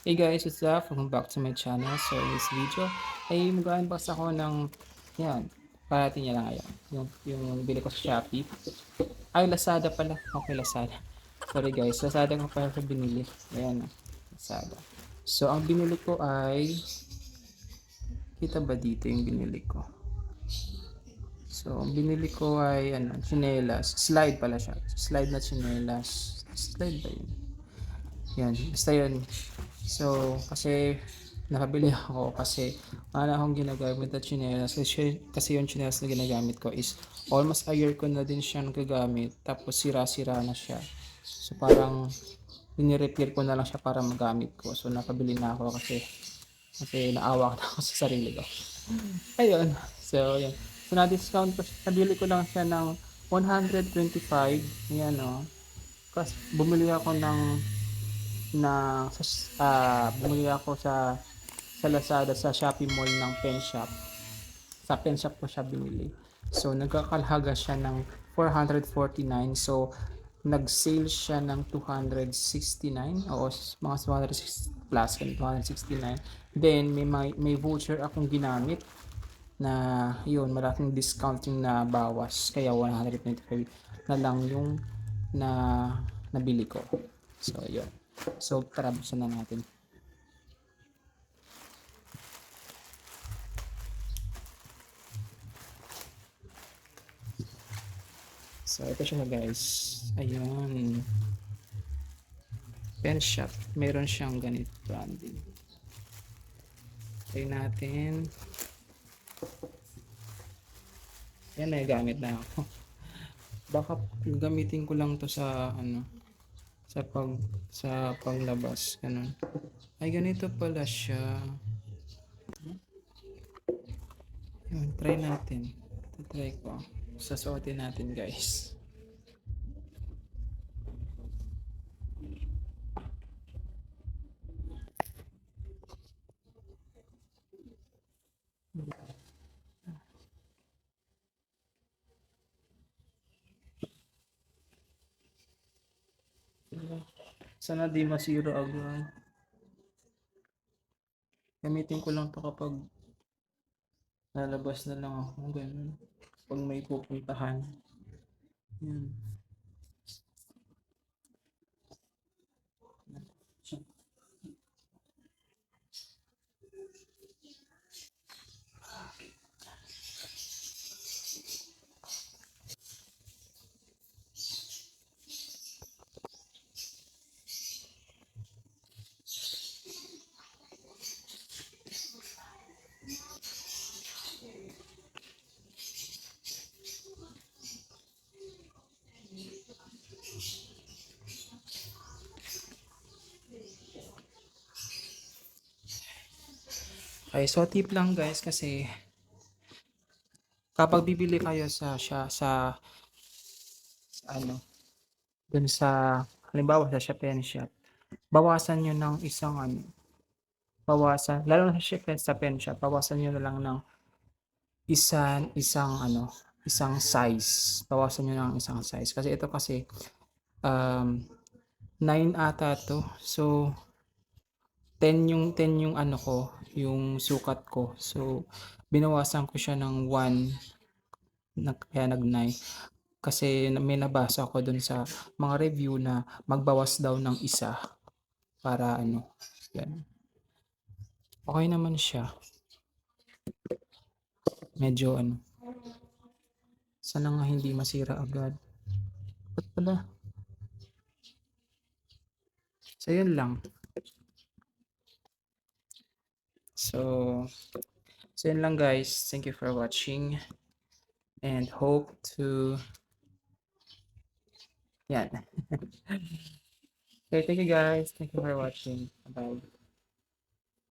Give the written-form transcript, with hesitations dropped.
Hey guys, what's up? Welcome back to my channel. So in this video ay mag-unbox ako ng yan, parating niya lang ngayon. Yung bili ko sa Shopee. Ay, Lazada pala. Okay, Lazada. Sorry guys, Lazada ko pala sa binili. Ayan, Lazada. So ang binili ko ay, kita ba dito yung binili ko? So ang binili ko ay ano, chinelas. Slide pala siya. Slide na chinelas. Slide ba yun? Yan, basta yun. So, kasi nakabili ako kasi wala akong ginagamit na tsinelas. Kasi yung tsinelas na ginagamit ko is almost a year ko na din siya nagagamit. Tapos sira-sira na siya. So, parang repair ko na lang siya para magamit ko. So, nakabili na ako kasi naawa ko na ako sa sarili ko. Ayun. So, yun. So, na-discount ko siya. Nabili ko lang siya ng 125. Yan o. Kasi bumili ako bumili ako sa Lazada sa Shopee Mall ng pen shop. Sa pen shop ko siya binili. So nagkakalaga siya ng 449. So nag-sale siya ng 269 o mga 260 plus 269. Then may voucher akong ginamit na yun, malaking discount yung na bawas kaya 125 na lang yung na nabili ko. So yun. So tara buksan na natin. So, ito siya guys. Ayun. Pen shop. Meron siyang ganito branding. Try natin. Yan, may gamit na ako. Baka gamitin ko lang to sa ano, sa panglabas, ganun. Ay, ganito pala siya. Yun, try natin. Try ko. Sasuotin natin guys. Sana di masira agad. Gamitin ko lang to kapag lalabas na lang ako. Ganun. Pag may pupuntahan. Yan. Okay, so tip lang guys kasi kapag bibili kayo sa ano, dun sa halimbawa sa Shopee shop, bawasan niyo ng isang ano, lalo na sa Shopee sa pen shop, bawasan niyo na lang ng isang ano, isang size. Bawasan niyo ng isang size kasi ito kasi um 9 ata to. So 10 yung ano ko, yung sukat ko. So binawasan ko siya ng 1 kaya nag-9. Kasi may nabasa ako dun sa mga review na magbawas daw ng isa para ano, yan. Okay naman siya. Medyo ano, sana nga hindi masira agad. Ba't pala? So, yun lang. So, yun lang guys. Thank you for watching and hope to yan. Okay, thank you guys. Thank you for watching. Bye.